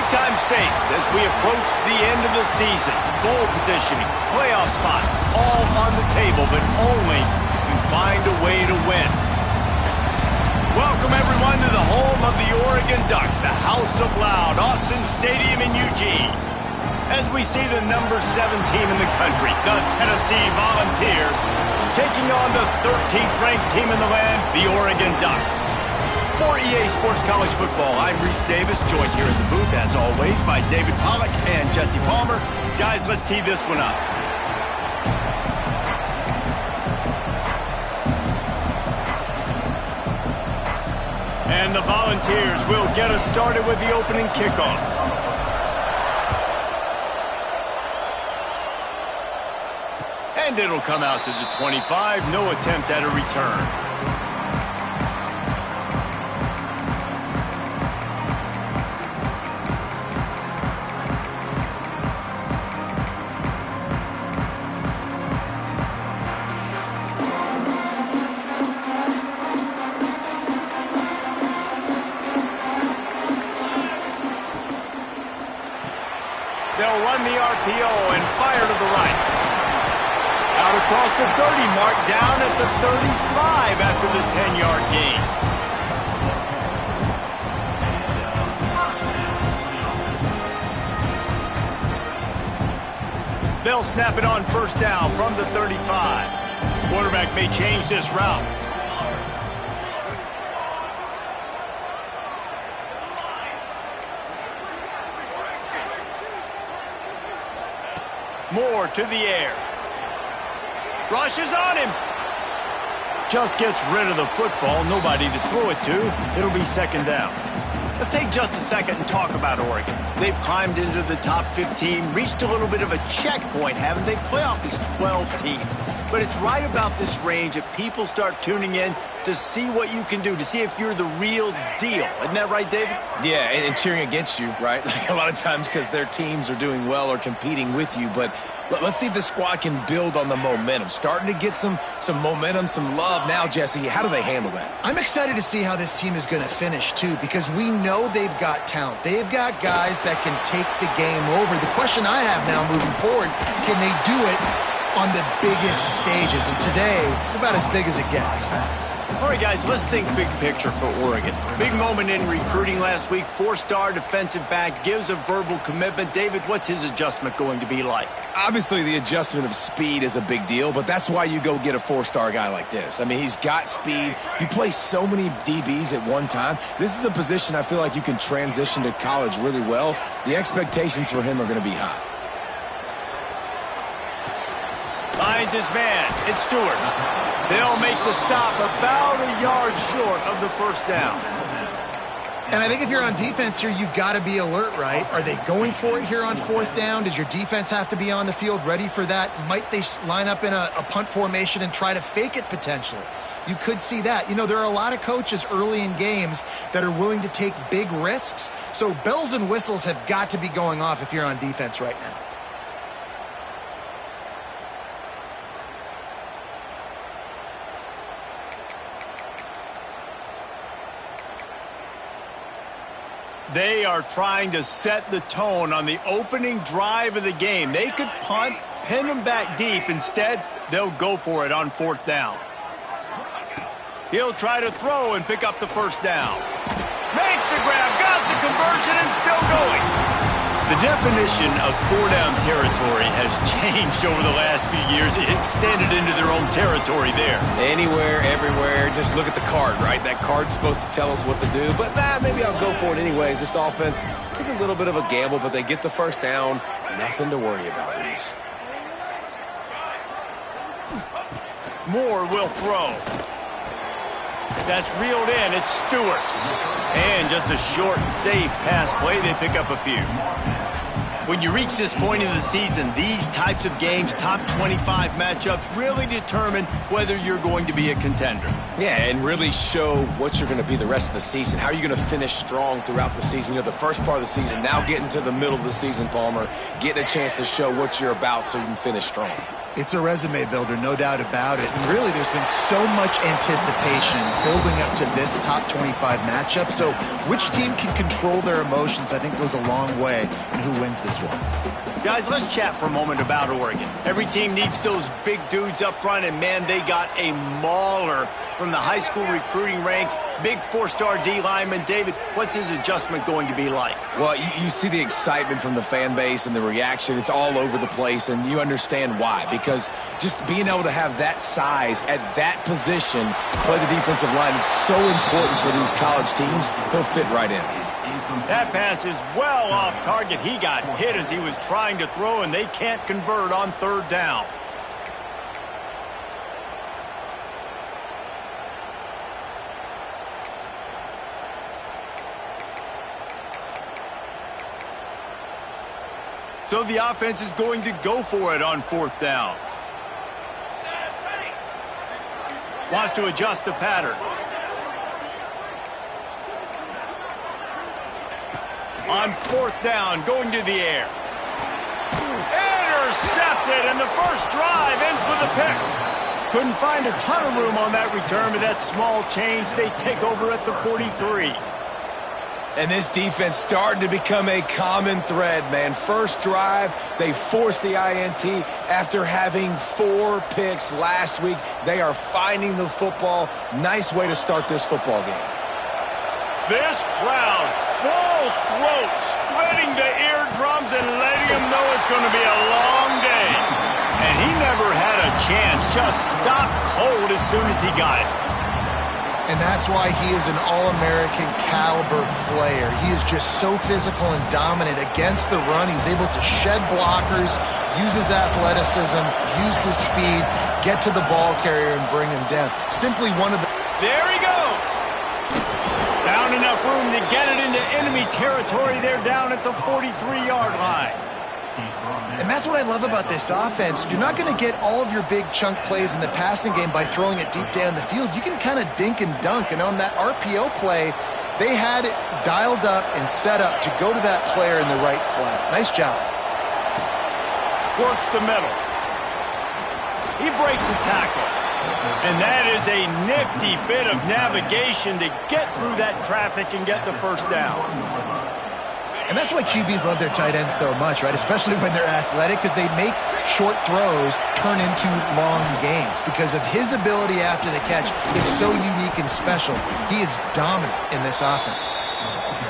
Big-time stakes as we approach the end of the season. Bowl positioning, playoff spots, all on the table, but only if you find a way to win. Welcome, everyone, to the home of the Oregon Ducks, the House of Loud, Autzen Stadium in Eugene. As we see the number 7 team in the country, the Tennessee Volunteers, taking on the 13th ranked team in the land, the Oregon Ducks. For EA Sports College Football, I'm Reese Davis, joined here in the booth, as always, by David Pollack and Jesse Palmer. Guys, let's tee this one up. And the Volunteers will get us started with the opening kickoff. And it'll come out to the 25, no attempt at a return. They'll run the RPO and fire to the right. Out across the 30 mark, down at the 35 after the 10-yard gain. They'll snap it on first down from the 35. Quarterback may change this route. Moore to the air. Rushes on him. Just gets rid of the football. Nobody to throw it to. It'll be second down. Let's take just a second and talk about Oregon. They've climbed into the top 15, reached a little bit of a checkpoint, haven't they? Playoff is 12 teams. But it's right about this range that people start tuning in to see what you can do, to see if you're the real deal. Isn't that right, David? Yeah, and cheering against you, right? Like a lot of times because their teams are doing well or competing with you. But let's see if the squad can build on the momentum. Starting to get some momentum, some love. Now, Jesse, how do they handle that? I'm excited to see how this team is going to finish, too, because we know they've got talent. They've got guys that can take the game over. The question I have now moving forward, can they do it on the biggest stages? And today, it's about as big as it gets. All right, guys, let's think big picture for Oregon. Big moment in recruiting last week. 4-star defensive back gives a verbal commitment. David, what's his adjustment going to be like? Obviously, the adjustment of speed is a big deal, but that's why you go get a 4-star guy like this. I mean, he's got speed. You play so many DBs at one time. This is a position I feel like you can transition to college really well. The expectations for him are going to be high. Finds his man. It's Stewart. They'll make the stop about a yard short of the first down. And I think if you're on defense here, you've got to be alert, right? Are they going for it here on fourth down? Does your defense have to be on the field ready for that? Might they line up in a punt formation and try to fake it potentially? You could see that. You know, there are a lot of coaches early in games that are willing to take big risks. So bells and whistles have got to be going off if you're on defense right now. They are trying to set the tone on the opening drive of the game. They could punt, pin them back deep. Instead, they'll go for it on fourth down. He'll try to throw and pick up the first down. Makes the grab, got the conversion, and still going. The definition of four-down territory has changed over the last few years. It extended into their own territory there. Anywhere, everywhere, just look at the card, right? That card's supposed to tell us what to do, but maybe I'll go for it anyways. This offense took a little bit of a gamble, but they get the first down. Nothing to worry about, Reese. Moore will throw. That's reeled in. It's Stewart. And just a short and safe pass play. They pick up a few. When you reach this point in the season, these types of games, top 25 matchups, really determine whether you're going to be a contender. Yeah, and really show what you're going to be the rest of the season. How are you going to finish strong throughout the season? You know, the first part of the season, now getting to the middle of the season, Palmer, getting a chance to show what you're about so you can finish strong. It's a resume builder, no doubt about it. And really, there's been so much anticipation building up to this top 25 matchup. So which team can control their emotions, I think, goes a long way in who wins this one. Guys, let's chat for a moment about Oregon. Every team needs those big dudes up front, and, man, they got a mauler from the high school recruiting ranks. Big four-star D lineman. David, what's his adjustment going to be like? Well, you see the excitement from the fan base and the reaction. It's all over the place, and you understand why. Because just being able to have that size at that position, play the defensive line, is so important for these college teams. He'll fit right in. That pass is well off target. He got hit as he was trying to throw, and they can't convert on third down. So the offense is going to go for it on fourth down. Wants to adjust the pattern. On fourth down, going to the air. Intercepted, and the first drive ends with a pick. Couldn't find a ton of room on that return, but that small change, they take over at the 43. And this defense starting to become a common thread, man. First drive, they forced the INT after having 4 picks last week. They are finding the football. Nice way to start this football game. This crowd, full throat, spreading the eardrums and letting them know it's going to be a long day. And he never had a chance, just stopped cold as soon as he got it. And that's why he is an All-American caliber player. He is just so physical and dominant against the run. He's able to shed blockers, use his athleticism, use his speed, get to the ball carrier and bring him down. Simply one of the... There he goes! Found enough room to get it into enemy territory. They're down at the 43-yard line. And that's what I love about this offense. You're not going to get all of your big chunk plays in the passing game by throwing it deep down the field. You can kind of dink and dunk. And on that RPO play, they had it dialed up and set up to go to that player in the right flat. Nice job. Works the middle. He breaks the tackle. And that is a nifty bit of navigation to get through that traffic and get the first down. And that's why QBs love their tight ends so much, right? Especially when they're athletic, because they make short throws turn into long gains. Because of his ability after the catch, it's so unique and special. He is dominant in this offense.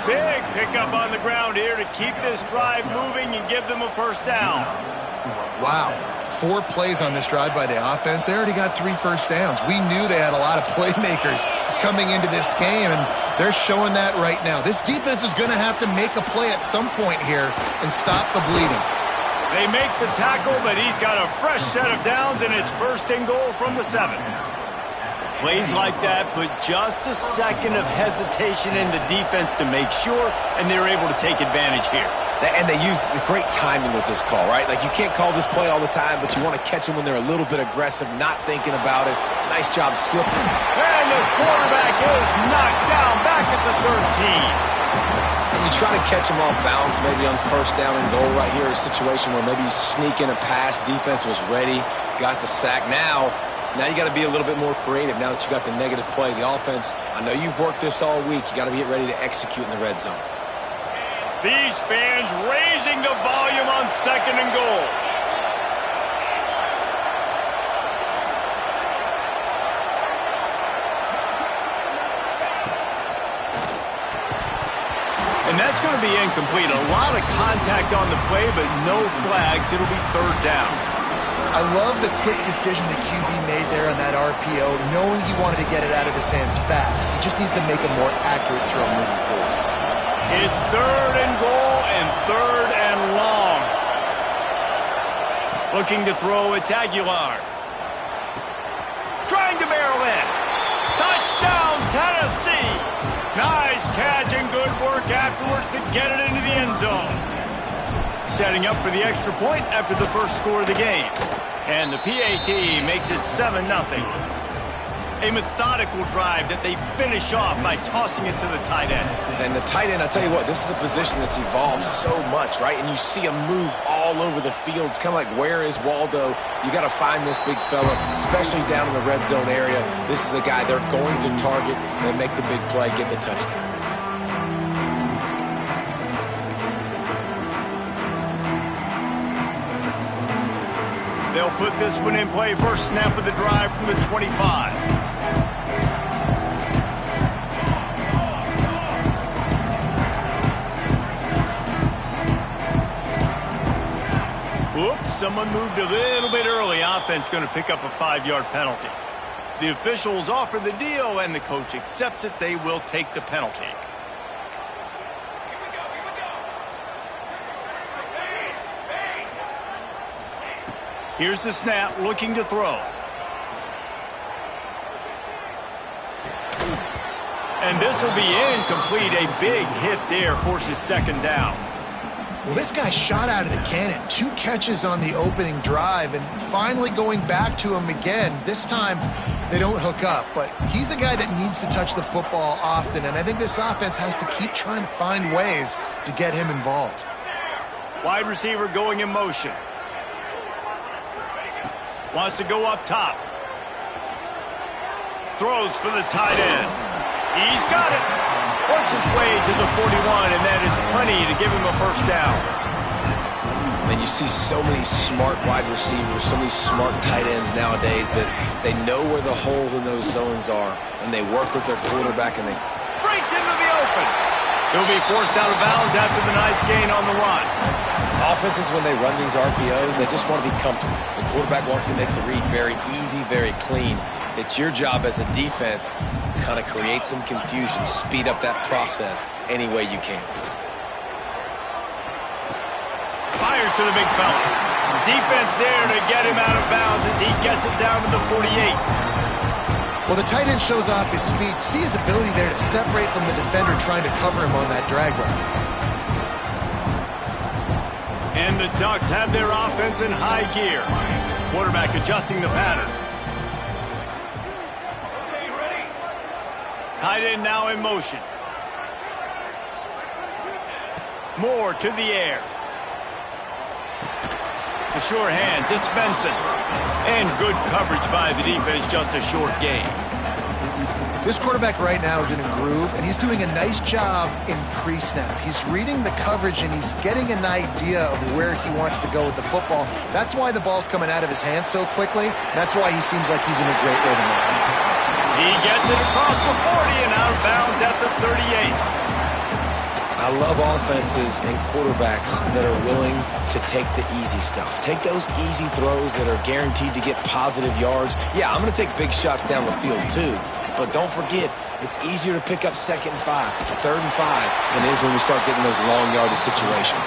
Big pickup on the ground here to keep this drive moving and give them a first down. Wow. 4 plays on this drive by the offense. They already got 3 first downs. We knew they had a lot of playmakers coming into this game, and they're showing that right now. This defense is going to have to make a play at some point here and stop the bleeding. They make the tackle, but he's got a fresh set of downs, and it's first and goal from the 7. Plays like that put just a second of hesitation in the defense to make sure, and they're able to take advantage here. And they use great timing with this call, right? Like, you can't call this play all the time, but you want to catch them when they're a little bit aggressive, not thinking about it. Nice job slipping. And the quarterback is knocked down back at the 13. And you try to catch them off balance, maybe on first down and goal right here, a situation where maybe you sneak in a pass, defense was ready, got the sack. Now you got to be a little bit more creative now that you got the negative play. The offense, I know you've worked this all week. You got to get ready to execute in the red zone. These fans raising the volume on second and goal. And that's going to be incomplete. A lot of contact on the play, but no flags. It'll be third down. I love the quick decision the QB made there on that RPO, knowing he wanted to get it out of his hands fast. He just needs to make a more accurate throw moving forward. It's third and goal and third and long. Looking to throw, it's Aguilar. Trying to barrel in. Touchdown, Tennessee. Nice catch and good work afterwards to get it into the end zone. Setting up for the extra point after the first score of the game. And the PAT makes it 7-0. A methodical drive that they finish off by tossing it to the tight end. And the tight end, I'll tell you what, this is a position that's evolved so much, right? And you see him move all over the field. It's kind of like, where is Waldo? You got to find this big fella, especially down in the red zone area. This is the guy they're going to target and make the big play, get the touchdown. They'll put this one in play. First snap of the drive from the 25. Whoops, someone moved a little bit early. Offense going to pick up a 5-yard penalty. The officials offer the deal, and the coach accepts it. They will take the penalty. Here's the snap, looking to throw. And this will be incomplete. A big hit there forces second down. Well, this guy shot out of the cannon. 2 catches on the opening drive, and finally going back to him again. This time, they don't hook up, but he's a guy that needs to touch the football often, and I think this offense has to keep trying to find ways to get him involved. Wide receiver going in motion. Wants to go up top. Throws for the tight end. He's got it. Works his way to the 41, and that is plenty to give him a first down. And you see so many smart wide receivers, so many smart tight ends nowadays that they know where the holes in those zones are, and they work with their quarterback, and they breaks into the open. He'll be forced out of bounds after the nice gain on the run. Offenses, when they run these RPOs, they just want to be comfortable. The quarterback wants to make the read very easy, very clean. It's your job as a defense to kind of create some confusion, speed up that process any way you can. Fires to the big fella. Defense there to get him out of bounds as he gets it down to the 48. Well, the tight end shows off his speed. See his ability there to separate from the defender trying to cover him on that drag route. And the Ducks have their offense in high gear. Quarterback adjusting the pattern. Tight end now in motion. Moore to the air. The sure hands, it's Benson. And good coverage by the defense, just a short gain. This quarterback right now is in a groove, and he's doing a nice job in pre-snap. He's reading the coverage, and he's getting an idea of where he wants to go with the football. That's why the ball's coming out of his hands so quickly. That's why he seems like he's in a great rhythm right now. He gets it across the 40 and out of bounds at the 38. I love offenses and quarterbacks that are willing to take the easy stuff. Take those easy throws that are guaranteed to get positive yards. Yeah, I'm going to take big shots down the field too. But don't forget, it's easier to pick up 2nd and 5, 3rd and 5 than it is when we start getting those long yardage situations.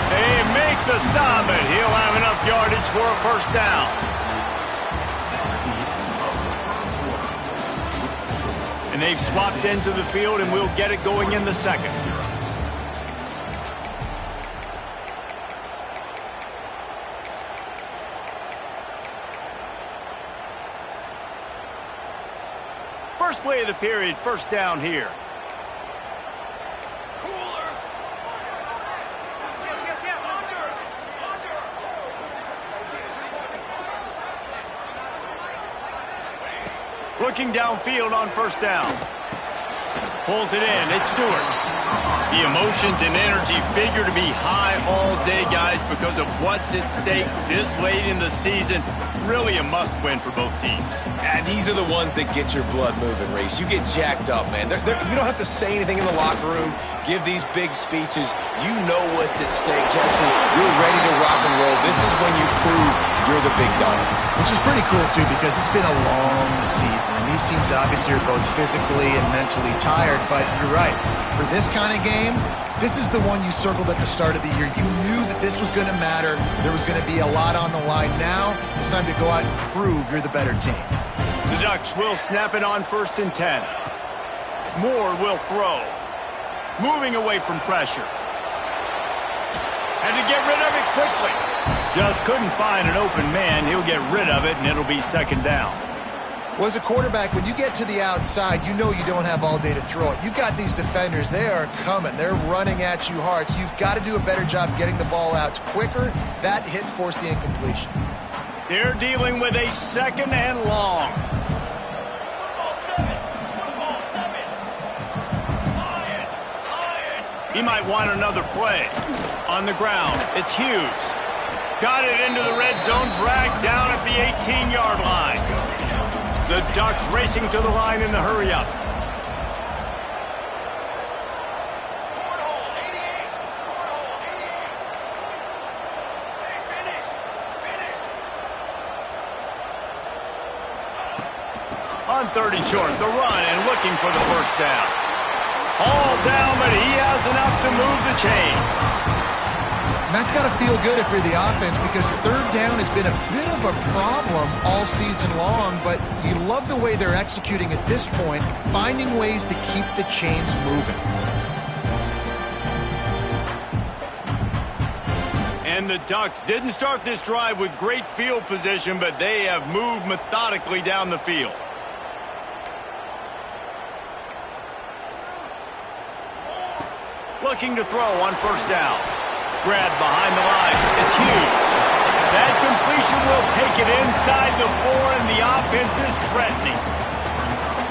They make the stop, and he'll have enough yardage for a first down. And they've swapped into the field, and we'll get it going in the second. First play of the period, first down here. Looking downfield on first down. Pulls it in. It's Stewart. The emotions and energy figure to be high all day, guys, because of what's at stake this late in the season. Really a must-win for both teams. And these are the ones that get your blood moving, Reese. You get jacked up, man. You don't have to say anything in the locker room, give these big speeches. You know what's at stake, Jesse. You're ready to rock and roll. This is when you prove you're the big dog. Which is pretty cool, too, because it's been a long season. And these teams obviously are both physically and mentally tired. But you're right. For this kind of game, this is the one you circled at the start of the year. You knew that this was going to matter. There was going to be a lot on the line. Now it's time to go out and prove you're the better team. The Ducks will snap it on 1st and 10. Moore will throw. Moving away from pressure. Had to get rid of it quickly. Just couldn't find an open man. He'll get rid of it, and it'll be second down. Well, as a quarterback, when you get to the outside, you know you don't have all day to throw it. You got these defenders. They are coming. They're running at you hard. So you've got to do a better job getting the ball out quicker. That hit forced the incompletion. They're dealing with a 2nd and long. He might want another play. On the ground, it's Hughes. Got it into the red zone, dragged down at the 18-yard line. The Ducks racing to the line in the hurry-up. On 3rd and short, the run and looking for the first down. All down, but he has enough to move the chains. And that's got to feel good if you're the offense, because 3rd down has been a bit of a problem all season long, but you love the way they're executing at this point, finding ways to keep the chains moving. And the Ducks didn't start this drive with great field position, but they have moved methodically down the field. Looking to throw on 1st down. Grab behind the line. It's Hughes. That completion will take it inside the 4, and the offense is threatening.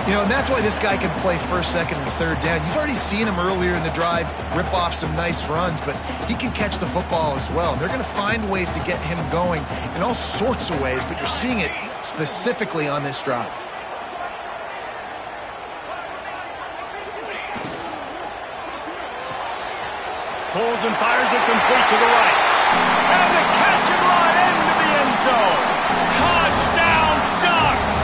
You know, and that's why this guy can play 1st, 2nd, and 3rd down. You've already seen him earlier in the drive rip off some nice runs, but he can catch the football as well. And they're going to find ways to get him going in all sorts of ways, but you're seeing it specifically on this drive. Pulls and fires it complete to the right. And the catch and run into the end zone. Touchdown, Ducks!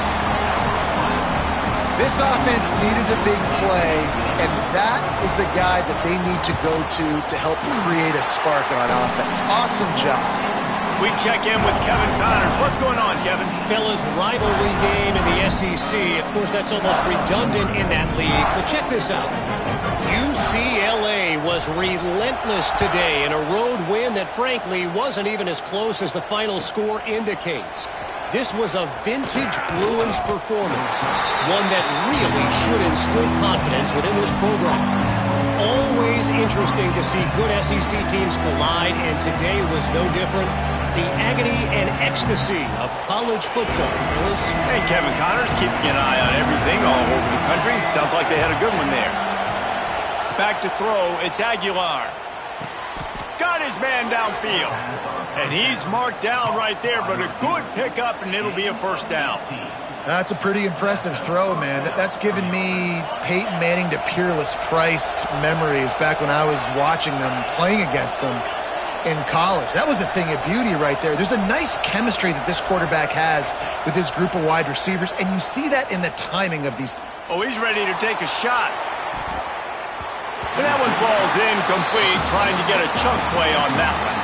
This offense needed a big play, and that is the guy that they need to go to help create a spark on offense. Awesome job. We check in with Kevin Connors. What's going on, Kevin? Fellas, rivalry game in the SEC. Of course, that's almost redundant in that league. But check this out. UCLA was relentless today in a road win that, frankly, wasn't even as close as the final score indicates. This was a vintage Bruins performance, one that really should instill confidence within this program. Always interesting to see good SEC teams collide, and today was no different. The agony and ecstasy of college football, fellas. And Kevin Connors keeping an eye on everything all over the country. Sounds like they had a good one there. Back to throw, it's Aguilar. Got his man downfield. And he's marked down right there, but a good pickup, and it'll be a 1st down. That's a pretty impressive throw, man. That's given me Peyton Manning to Peerless Price memories back when I was watching them, playing against them in college. That was a thing of beauty right there. There's a nice chemistry that this quarterback has with his group of wide receivers, and you see that in the timing of these. Oh, he's ready to take a shot. And that one falls incomplete, trying to get a chunk play on that one.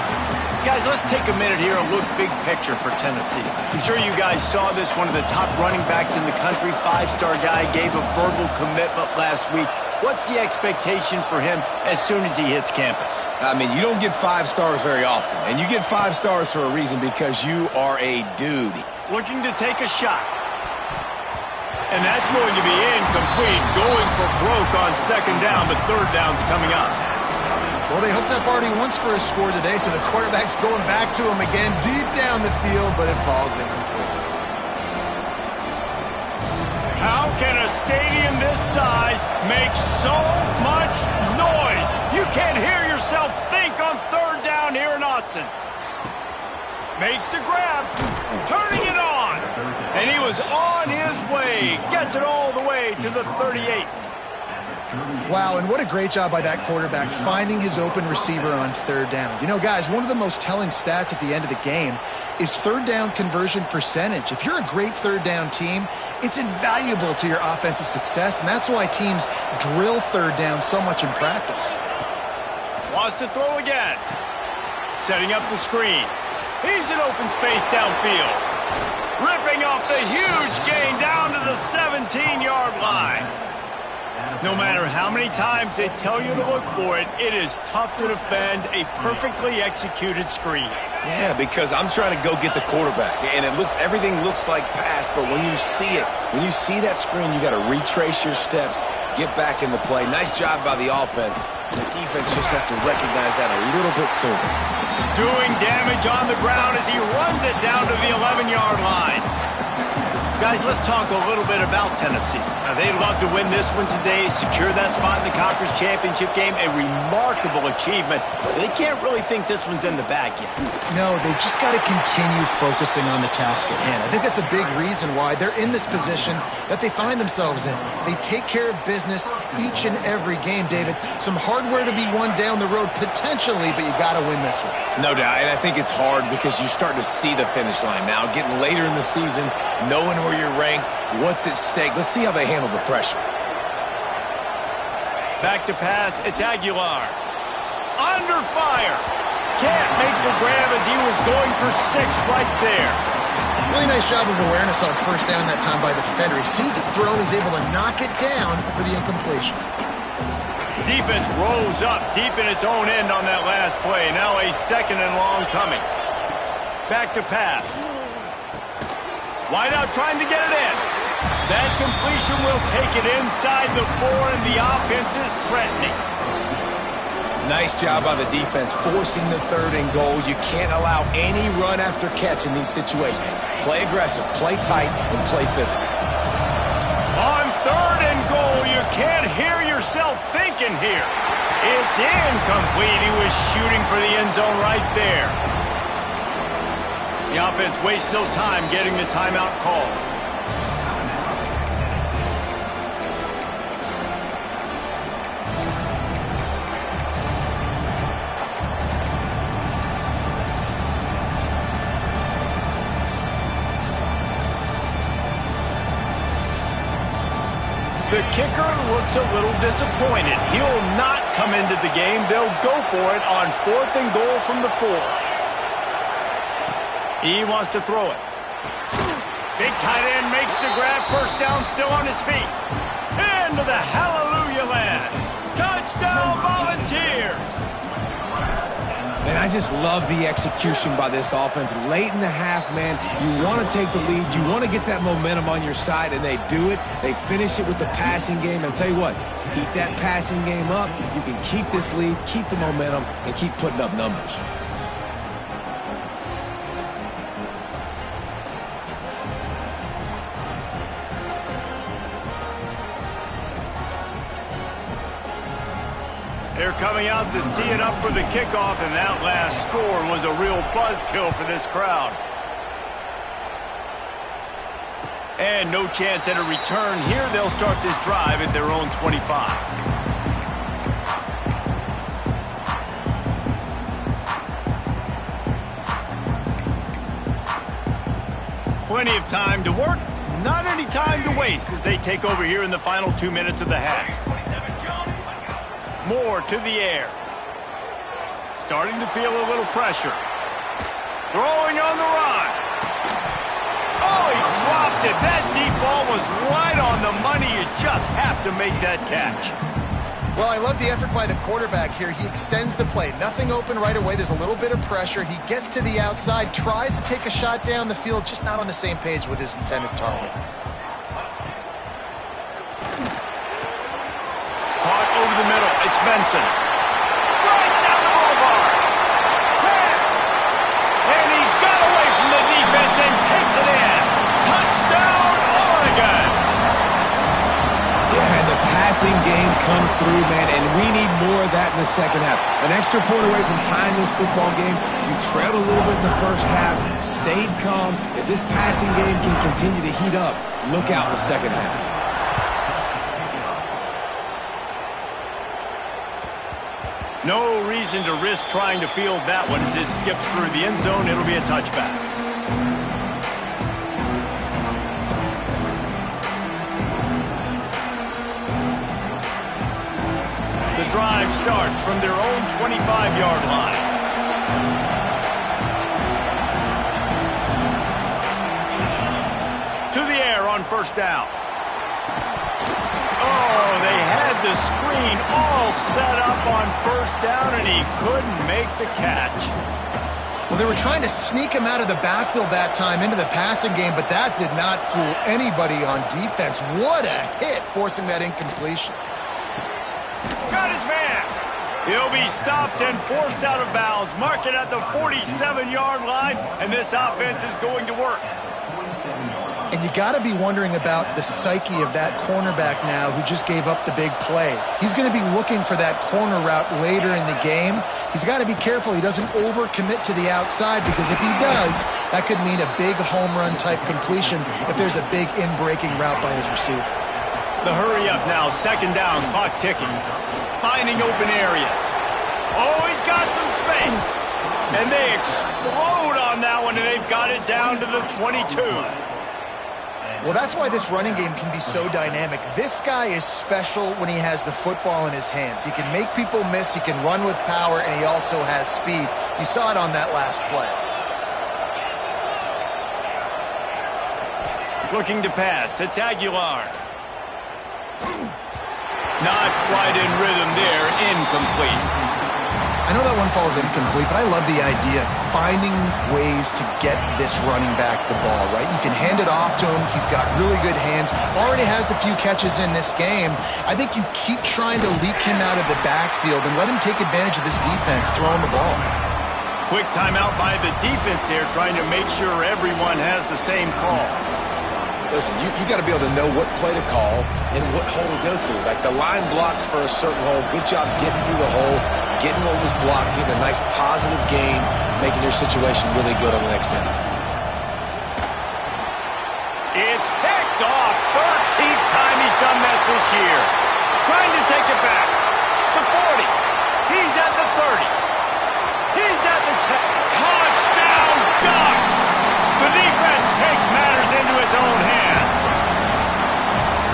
Guys, let's take a minute here and look big picture for Tennessee. I'm sure you guys saw this. One of the top running backs in the country, 5-star guy, gave a verbal commitment last week. What's the expectation for him as soon as he hits campus? I mean, you don't get 5 stars very often, and you get 5 stars for a reason, because you are a dude. Looking to take a shot. And that's going to be incomplete, going for broke on 2nd down, but 3rd down's coming up. Well, they hooked up already once for a score today, so the quarterback's going back to him again deep down the field, but it falls incomplete. How can a stadium this size make so much noise? You can't hear yourself think on 3rd down here in Autzen. Makes the grab, turning it on, and he was on his way. Gets it all the way to the 38. Wow, and what a great job by that quarterback, finding his open receiver on 3rd down. You know, guys, one of the most telling stats at the end of the game is 3rd down conversion percentage. If you're a great 3rd down team, it's invaluable to your offensive success, and that's why teams drill 3rd down so much in practice. Wants to throw again. Setting up the screen. He's in open space downfield. Ripping off the huge gain down to the 17-yard line. No matter how many times they tell you to look for it, it is tough to defend a perfectly executed screen. Yeah, because I'm trying to go get the quarterback, and everything looks like pass, but when you see it, when you see that screen, you got to retrace your steps, get back in the play. Nice job by the offense, and the defense just has to recognize that a little bit sooner. Doing damage on the ground as he runs it down to the 11-yard line. Guys, let's talk a little bit about Tennessee. Now, they'd love to win this one today, secure that spot in the conference championship game, a remarkable achievement. They can't really think this one's in the bag yet. No, they've just got to continue focusing on the task at hand. I think that's a big reason why they're in this position that they find themselves in. They take care of business each and every game, David. Some hardware to be won down the road, potentially, but you got to win this one. No doubt, and I think it's hard because you start to see the finish line now. Getting later in the season, knowing where you're ranked, what's at stake. Let's see how they handle the pressure. Back to pass, it's Aguilar. Under fire. Can't make the grab as he was going for 6 right there. Really nice job of awareness on first down that time by the defender. He sees it thrown, he's able to knock it down for the incompletion. Defense rolls up deep in its own end on that last play. Now a 2nd and long coming. Back to pass. Wide out trying to get it in. That completion will take it inside the 4, and the offense is threatening. Nice job by the defense forcing the 3rd and goal. You can't allow any run after catch in these situations. Play aggressive, play tight, and play physical. On 3rd and goal, you can't hear yourself thinking here. It's incomplete. He was shooting for the end zone right there. The offense wastes no time getting the timeout call. The kicker looks a little disappointed. He'll not come into the game. They'll go for it on 4th and goal from the 4. He wants to throw it. Big tight end makes the grab. First down, still on his feet. Into the hallelujah land. Touchdown, Volunteers. And I just love the execution by this offense. Late in the half, man, you want to take the lead. You want to get that momentum on your side, and they do it. They finish it with the passing game. And I'll tell you what, keep that passing game up. You can keep this lead, keep the momentum, and keep putting up numbers. They're coming out to tee it up for the kickoff, and that last score was a real buzzkill for this crowd. And no chance at a return here. They'll start this drive at their own 25. Plenty of time to work, not any time to waste as they take over here in the final 2 minutes of the half. Moore to the air. Starting to feel a little pressure. Throwing on the run. Oh, he dropped it. That deep ball was right on the money. You just have to make that catch. Well, I love the effort by the quarterback here. He extends the play. Nothing open right away. There's a little bit of pressure. He gets to the outside, tries to take a shot down the field, just not on the same page with his intended target. Caught over the middle. It's Benson. Right down the boulevard. 10. And he got away from the defense and takes it in. Touchdown, Oregon. Yeah, and the passing game comes through, man, and we need more of that in the second half. An extra point away from tying this football game. You trailed a little bit in the first half, stayed calm. If this passing game can continue to heat up, look out in the second half. No reason to risk trying to field that one as it skips through the end zone. It'll be a touchback. The drive starts from their own 25-yard line. To the air on first down. Oh, they had the screen all set up on first down, and he couldn't make the catch. Well, they were trying to sneak him out of the backfield that time into the passing game, but that did not fool anybody on defense. What a hit, forcing that incompletion. Got his man. He'll be stopped and forced out of bounds. Mark it at the 47-yard line, and this offense is going to work. And you got to be wondering about the psyche of that cornerback now who just gave up the big play. He's going to be looking for that corner route later in the game. He's got to be careful he doesn't overcommit to the outside, because if he does, that could mean a big home run type completion if there's a big in-breaking route by his receiver. The hurry up now, second down, clock ticking. Finding open areas. Oh, he's got some space. And they explode on that one, and they've got it down to the 22. Well, that's why this running game can be so dynamic. This guy is special when he has the football in his hands. He can make people miss, he can run with power, and he also has speed. You saw it on that last play. Looking to pass. It's Aguilar. Not quite in rhythm there. Incomplete. I know that one falls incomplete, but I love the idea of finding ways to get this running back the ball, right? You can hand it off to him. He's got really good hands. Already has a few catches in this game. I think you keep trying to leak him out of the backfield and let him take advantage of this defense throwing the ball. Quick timeout by the defense there, trying to make sure everyone has the same call. Listen, you got to be able to know what play to call and what hole to go through. Like, the line blocks for a certain hole. Good job getting through the hole, getting what was blocked, getting a nice positive gain, making your situation really good on the next down. It's picked off. 13th time he's done that this year. Trying to take it back. The 40. He's at the 30. He's at the 10. Touchdown, Ducks! The defense takes matters into its own hands.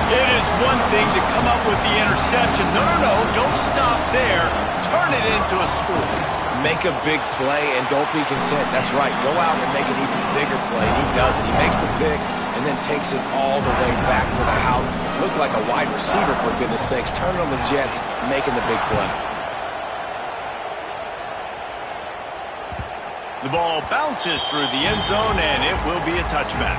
It is one thing to come up with the interception. No, don't stop there. Turn it into a score. Make a big play and don't be content. That's right. Go out and make an even bigger play. He does it. He makes the pick and then takes it all the way back to the house. Looked like a wide receiver, for goodness sakes. Turn on the Jets, making the big play. The ball bounces through the end zone, and it will be a touchback.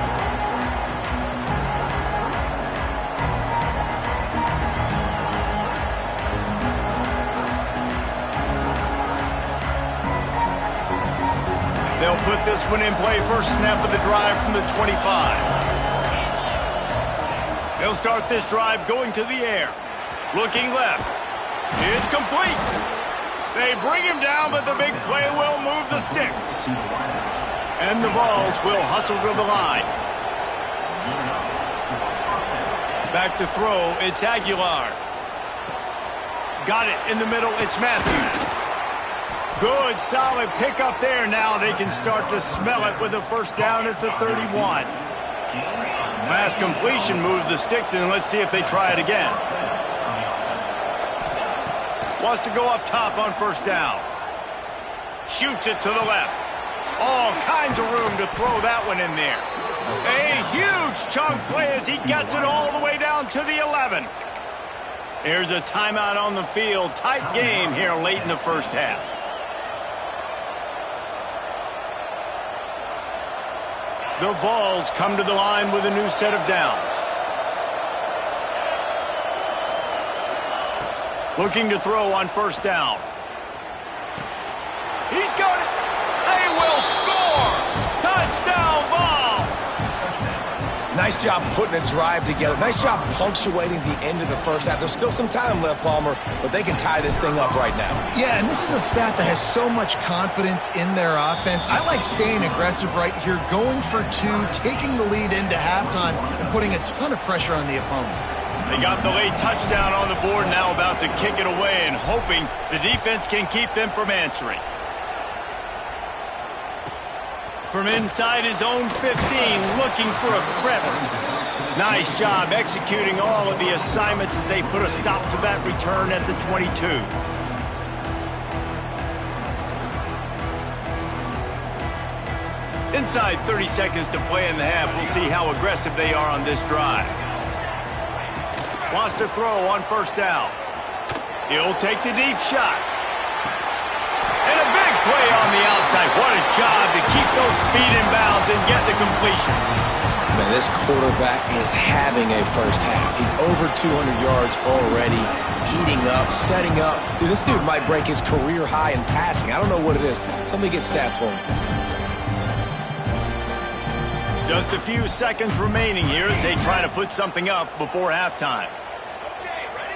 They'll put this one in play. First snap of the drive from the 25. They'll start this drive going to the air. Looking left. It's complete. They bring him down, but the big play will move the sticks. And the Vols will hustle to the line. Back to throw, it's Aguilar. Got it in the middle, it's Matthews. Good, solid pickup there. Now they can start to smell it with a first down at the 31. Last completion moved the sticks, and let's see if they try it again. Wants to go up top on first down. Shoots it to the left. All kinds of room to throw that one in there. A huge chunk play as he gets it all the way down to the 11. There's a timeout on the field. Tight game here late in the first half. The Vols come to the line with a new set of downs. Looking to throw on first down. He's got it. They will score. Touchdown, Vols. Nice job putting a drive together. Nice job punctuating the end of the first half. There's still some time left, Palmer, but they can tie this thing up right now. Yeah, and this is a stat that has so much confidence in their offense. I like staying aggressive right here, going for two, taking the lead into halftime, and putting a ton of pressure on the opponent. They got the late touchdown on the board, now about to kick it away and hoping the defense can keep them from answering. From inside his own 15, looking for a crevice. Nice job executing all of the assignments as they put a stop to that return at the 22. Inside 30 seconds to play in the half. We'll see how aggressive they are on this drive. Wants to throw on first down. He'll take the deep shot. And a big play on the outside. What a job to keep those feet in bounds and get the completion. Man, this quarterback is having a first half. He's over 200 yards already, heating up, setting up. Dude, this dude might break his career high in passing. I don't know what it is. Somebody get stats for him. Just a few seconds remaining here as they try to put something up before halftime.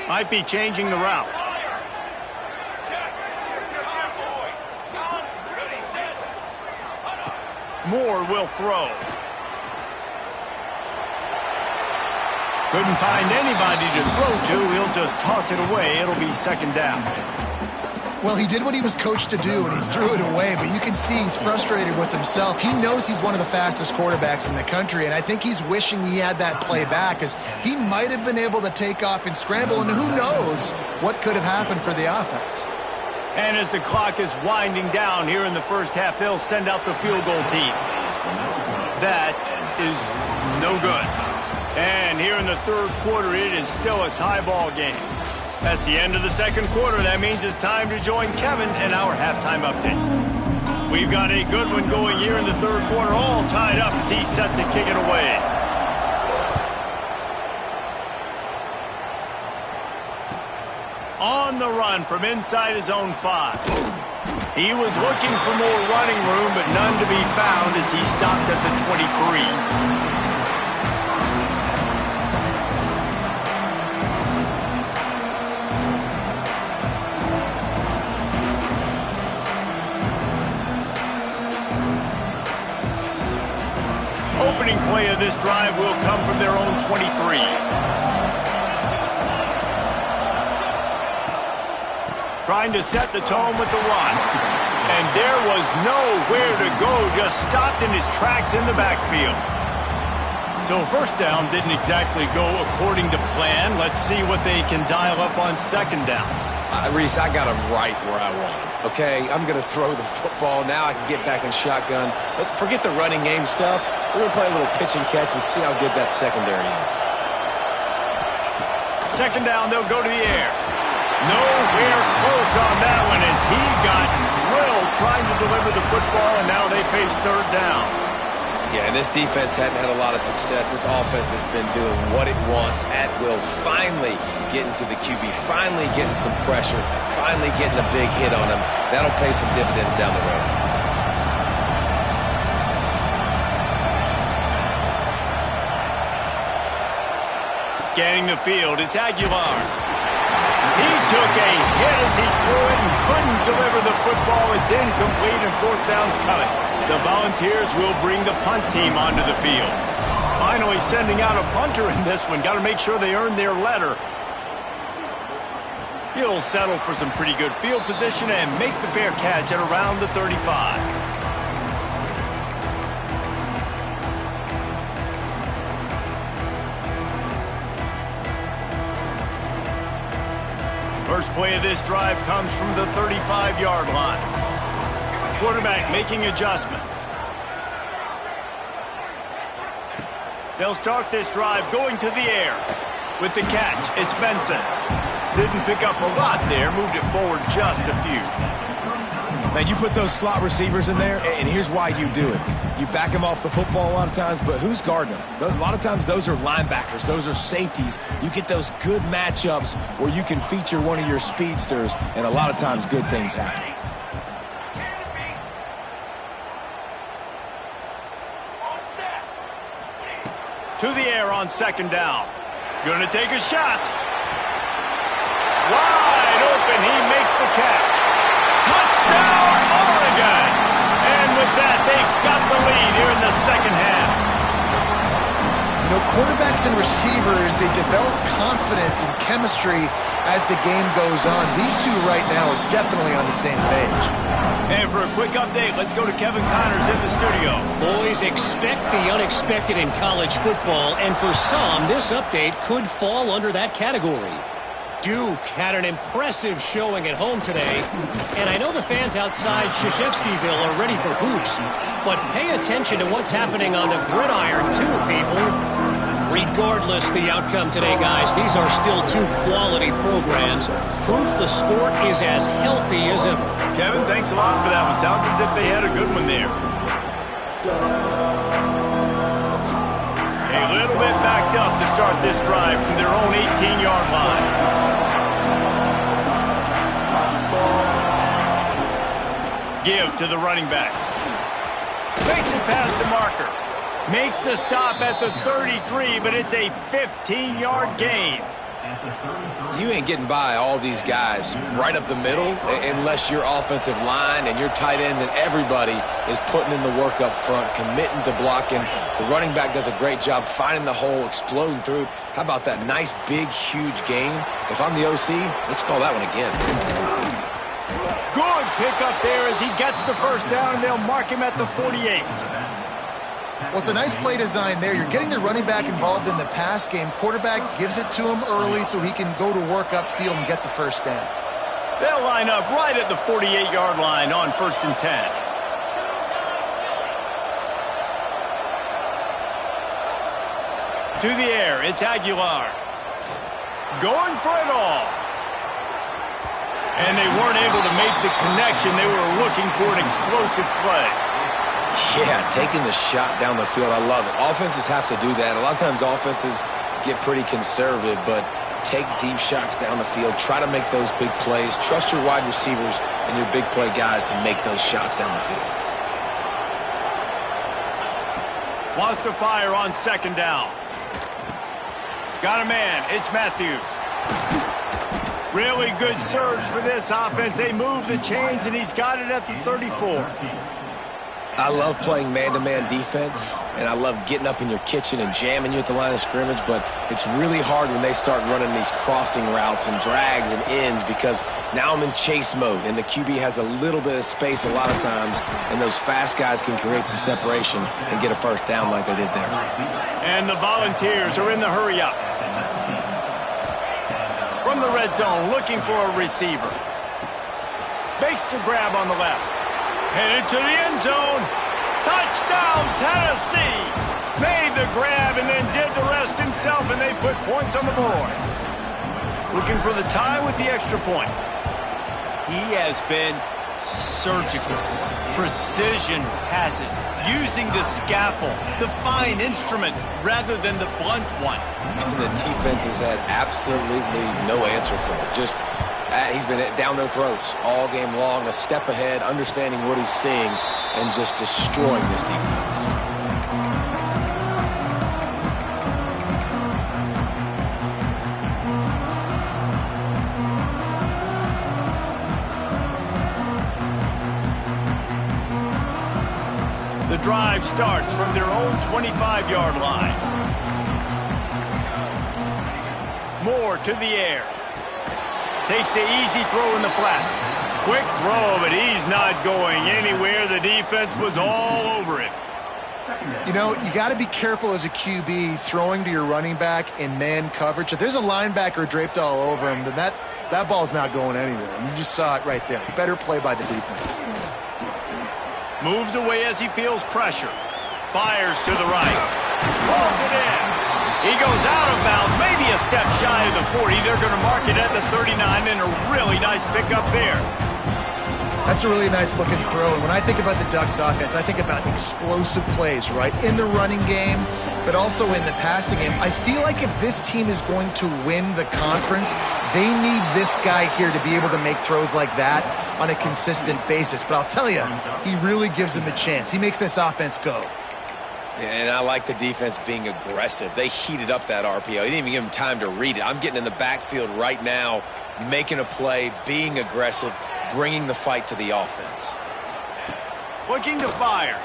Might be changing the route. Moore will throw. Couldn't find anybody to throw to. He'll just toss it away. It'll be second down. Well, he did what he was coached to do, and he threw it away, but you can see he's frustrated with himself. He knows he's one of the fastest quarterbacks in the country, and I think he's wishing he had that play back, as he might have been able to take off and scramble, and who knows what could have happened for the offense. And as the clock is winding down here in the first half, they'll send out the field goal team. That is no good. And here in the third quarter, it is still a tie ball game. That's the end of the second quarter. That means it's time to join Kevin and our halftime update. We've got a good one going here in the third quarter, all tied up as he's set to kick it away. On the run from inside his own 5. He was looking for more running room, but none to be found as he stopped at the 23. Opening play of this drive will come from their own 23. Trying to set the tone with the run. And there was nowhere to go, just stopped in his tracks in the backfield. So first down didn't exactly go according to plan. Let's see what they can dial up on second down. Reese, I got him right where I want him. Okay, I'm going to throw the football. Now I can get back in shotgun. Let's forget the running game stuff. We're going to play a little pitch and catch and see how good that secondary is. Second down, they'll go to the air. Nowhere close on that one as he got drilled trying to deliver the football, and now they face third down. Yeah, and this defense hadn't had a lot of success. This offense has been doing what it wants at will. Finally getting to the QB, finally getting some pressure, finally getting a big hit on him. That'll pay some dividends down the road. Scanning the field, it's Aguilar. He took a hit as he threw it and couldn't deliver the football. It's incomplete and fourth down's coming. The Volunteers will bring the punt team onto the field. Finally sending out a punter in this one. Got to make sure they earn their letter. He'll settle for some pretty good field position and make the fair catch at around the 35. First play of this drive comes from the 35-yard line. Quarterback making adjustments. They'll start this drive going to the air. With the catch, it's Benson. Didn't pick up a lot there, moved it forward just a few. Man, you put those slot receivers in there, and here's why you do it. You back them off the football a lot of times, but who's guarding them? A lot of times those are linebackers. Those are safeties. You get those good matchups where you can feature one of your speedsters, and a lot of times good things happen. To the air on second down. Gonna take a shot. Wide open, he makes the catch. Touchdown, Oregon! And with that, they've got the lead here in the second half. You know, quarterbacks and receivers, they develop confidence and chemistry as the game goes on. These two right now are definitely on the same page. And for a quick update, let's go to Kevin Connors in the studio. Boys, expect the unexpected in college football, and for some, this update could fall under that category. Duke had an impressive showing at home today, and I know the fans outside Krzyzewskiville are ready for hoops, but pay attention to what's happening on the gridiron too, people. Regardless the outcome today, guys, these are still two quality programs. Proof the sport is as healthy as ever. Kevin, thanks a lot for that one. Sounds as if they had a good one there. A little bit backed up to start this drive from their own 18-yard line. Give to the running back. Makes it past the marker. Makes the stop at the 33, but it's a 15-yard gain. You ain't getting by all these guys right up the middle unless your offensive line and your tight ends and everybody is putting in the work up front, committing to blocking. The running back does a great job finding the hole, exploding through. How about that nice, big, huge gain? If I'm the OC, let's call that one again. Good pickup there as he gets the first down, and they'll mark him at the 48. Well, it's a nice play design there. You're getting the running back involved in the pass game. Quarterback gives it to him early so he can go to work upfield and get the first down. They'll line up right at the 48-yard line on 1st and 10. To the air, it's Aguilar. Going for it all. And they weren't able to make the connection. They were looking for an explosive play. Yeah, taking the shot down the field, I love it. Offenses have to do that. A lot of times offenses get pretty conservative, but take deep shots down the field. Try to make those big plays. Trust your wide receivers and your big play guys to make those shots down the field. Wants to fire on 2nd down. Got a man. It's Matthews. Really good surge for this offense. They move the chains, and he's got it at the 34. I love playing man-to-man defense, and I love getting up in your kitchen and jamming you at the line of scrimmage, but it's really hard when they start running these crossing routes and drags and ends because now I'm in chase mode, and the QB has a little bit of space a lot of times, and those fast guys can create some separation and get a first down like they did there. And the Volunteers are in the hurry-up. From the red zone, looking for a receiver. Makes the grab on the left. Headed to the end zone. Touchdown, Tennessee. Made the grab and then did the rest himself, and they put points on the board. Looking for the tie with the extra point. He has been surgical. Precision passes. Using the scalpel, the fine instrument, rather than the blunt one. And the defense has had absolutely no answer for it. Just he's been down their throats all game long, a step ahead, understanding what he's seeing, and just destroying this defense. The drive starts from their own 25-yard line. Moore to the air. Takes the easy throw in the flat. Quick throw, but he's not going anywhere. The defense was all over him. You know, you got to be careful as a QB throwing to your running back in man coverage. If there's a linebacker draped all over him, then that ball's not going anywhere. And you just saw it right there. Better play by the defense. Moves away as he feels pressure. Fires to the right. Pulls it in. He goes out of bounds, maybe a step shy of the 40. They're going to mark it at the 39, and a really nice pickup there. That's a really nice looking throw. And when I think about the Ducks offense, I think about explosive plays, right? In the running game, but also in the passing game. I feel like if this team is going to win the conference, they need this guy here to be able to make throws like that on a consistent basis. But I'll tell you, he really gives them a chance. He makes this offense go. And I like the defense being aggressive. They heated up that RPO. He didn't even give him time to read it. I'm getting in the backfield right now, making a play, being aggressive, bringing the fight to the offense. Looking to fire.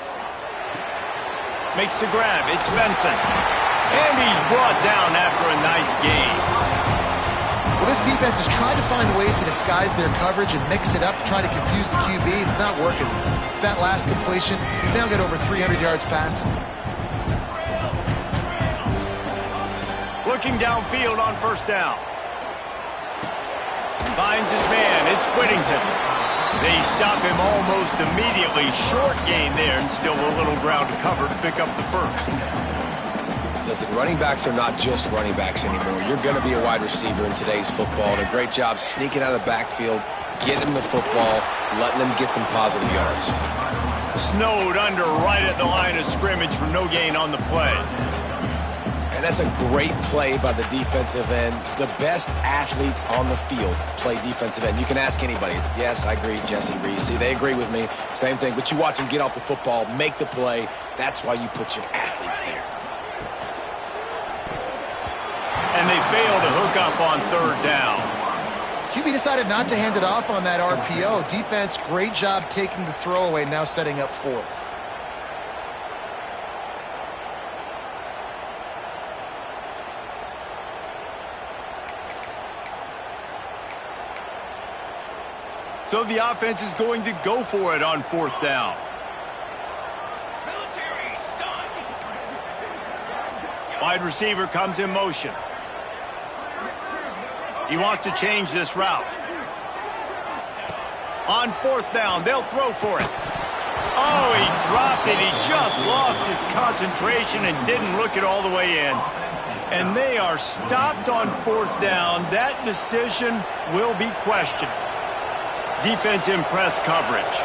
Makes the grab. It's Benson. And he's brought down after a nice gain. Well, this defense is trying to find ways to disguise their coverage and mix it up, trying to confuse the QB. It's not working. That last completion, he's now got over 300 yards passing. Looking downfield on 1st down. Finds his man. It's Whittington. They stop him almost immediately. Short gain there, and still a little ground to cover to pick up the first. Listen, running backs are not just running backs anymore. You're going to be a wide receiver in today's football. And a great job sneaking out of the backfield, getting them the football, letting them get some positive yards. Snowed under right at the line of scrimmage for no gain on the play. And that's a great play by the defensive end. The best athletes on the field play defensive end. You can ask anybody. Yes, I agree, Jesse Reese. See, they agree with me. Same thing. But you watch them get off the football, make the play. That's why you put your athletes there. And they fail to hook up on third down. QB decided not to hand it off on that RPO. Defense, great job taking the throwaway, now setting up fourth. So the offense is going to go for it on fourth down. Wide receiver comes in motion. He wants to change this route. On fourth down, they'll throw for it. Oh, he dropped it. He just lost his concentration and didn't look it all the way in. And they are stopped on fourth down. That decision will be questioned. Defense in press coverage.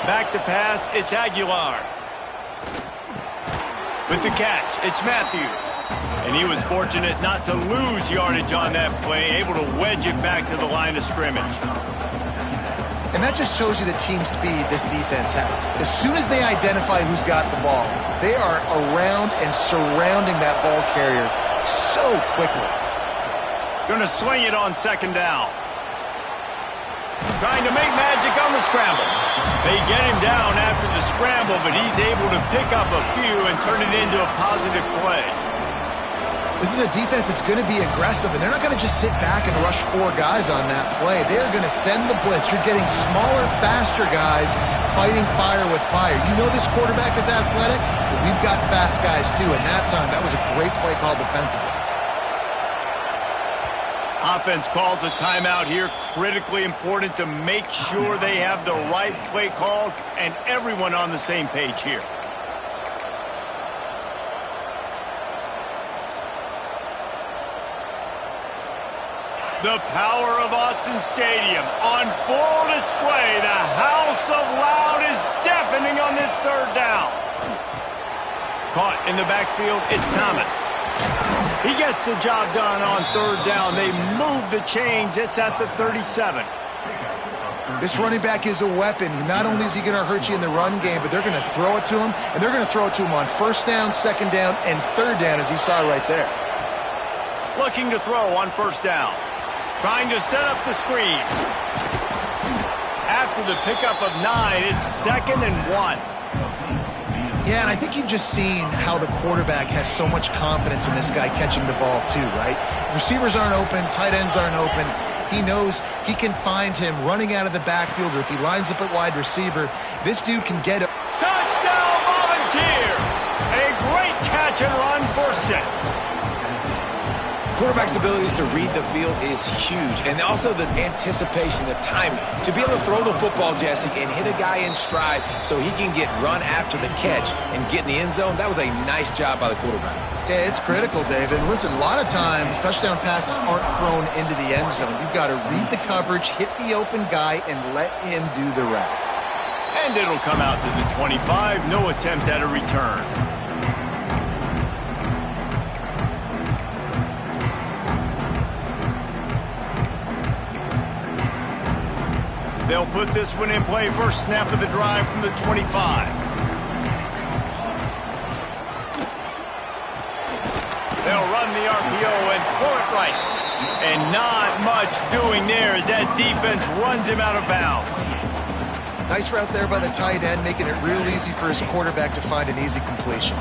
Back to pass, it's Aguilar. With the catch, it's Matthews. And he was fortunate not to lose yardage on that play, able to wedge it back to the line of scrimmage. And that just shows you the team speed this defense has. As soon as they identify who's got the ball, they are around and surrounding that ball carrier so quickly. Going to swing it on second down. Trying to make magic on the scramble. They get him down after the scramble, but he's able to pick up a few and turn it into a positive play. This is a defense that's going to be aggressive, and they're not going to just sit back and rush four guys on that play. They're going to send the blitz. You're getting smaller, faster guys fighting fire with fire. You know this quarterback is athletic, but we've got fast guys too, and that time, that was a great play call defensively. Offense calls a timeout here. Critically important to make sure they have the right play called and everyone on the same page here. The power of Autzen Stadium on full display. The house of loud is deafening on this third down. Caught in the backfield, it's Thomas. He gets the job done on third down. They move the chains. It's at the 37. This running back is a weapon. Not only is he going to hurt you in the run game, but they're going to throw it to him, and they're going to throw it to him on first down, second down, and third down, as you saw right there. Looking to throw on first down. Trying to set up the screen. After the pickup of 9, it's 2nd and 1. Yeah, and I think you've just seen how the quarterback has so much confidence in this guy catching the ball too, right? Receivers aren't open, tight ends aren't open. He knows he can find him running out of the backfield, or if he lines up at wide receiver, this dude can get it. Touchdown Volunteers! A great catch and run for 6. Quarterback's abilities to read the field is huge. And also the anticipation, the timing. To be able to throw the football, Jesse, and hit a guy in stride so he can get run after the catch and get in the end zone, that was a nice job by the quarterback. Yeah, it's critical, David. Listen, a lot of times touchdown passes aren't thrown into the end zone. You've got to read the coverage, hit the open guy, and let him do the rest. And it'll come out to the 25. No attempt at a return. They'll put this one in play. First snap of the drive from the 25. They'll run the RPO and throw it right. And not much doing there as that defense runs him out of bounds. Nice route there by the tight end, making it real easy for his quarterback to find an easy completion.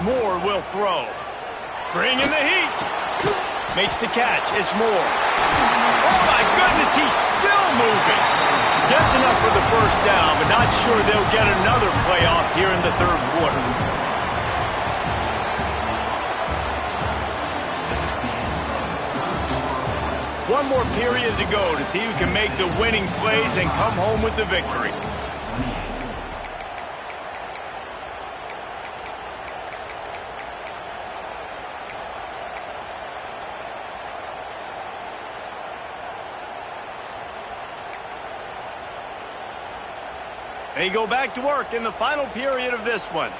Moore will throw. Bringing the heat. Makes the catch. It's Moore. Oh, my goodness, he's still moving. Gets enough for the first down, but not sure they'll get another playoff here in the third quarter. One more period to go to see who can make the winning plays and come home with the victory. They go back to work in the final period of this one.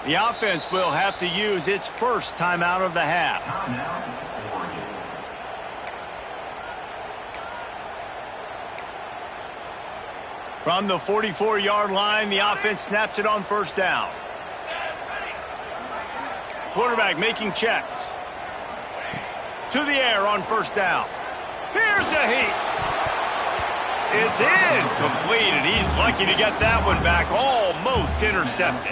The offense will have to use its first timeout of the half. From the 44-yard line, the offense snaps it on first down. Quarterback making checks. To the air on first down. Here's a heat. It's incomplete, and he's lucky to get that one back. Almost intercepted.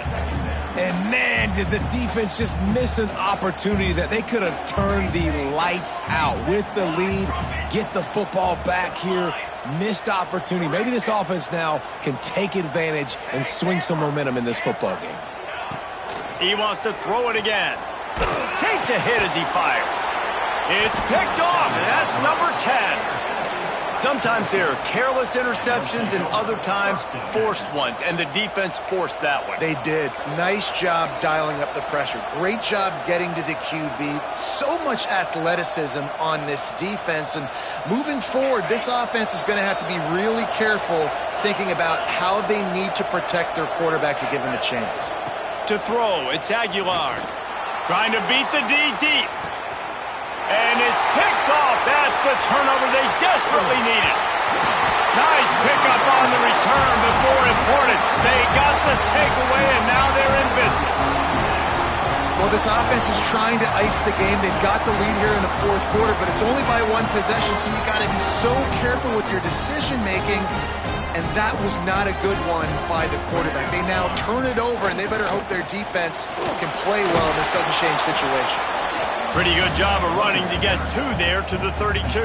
And man, did the defense just miss an opportunity that they could have turned the lights out with the lead, get the football back here. Missed opportunity. Maybe this offense now can take advantage and swing some momentum in this football game. He wants to throw it again. Takes a hit as he fires. It's picked off, and that's number 10. Sometimes there are careless interceptions and other times forced ones, and the defense forced that one. They did. Nice job dialing up the pressure. Great job getting to the QB. So much athleticism on this defense, and moving forward, this offense is going to have to be really careful thinking about how they need to protect their quarterback to give him a chance. To throw, it's Aguilar. Trying to beat the D deep. And it's picked off. That's the turnover they desperately needed. Nice pickup on the return, but more important, they got the takeaway, and now they're in business. Well, this offense is trying to ice the game. They've got the lead here in the fourth quarter, but it's only by one possession, so you got to be so careful with your decision-making, and that was not a good one by the quarterback. They now turn it over, and they better hope their defense can play well in this sudden change situation. Pretty good job of running to get two there to the 32.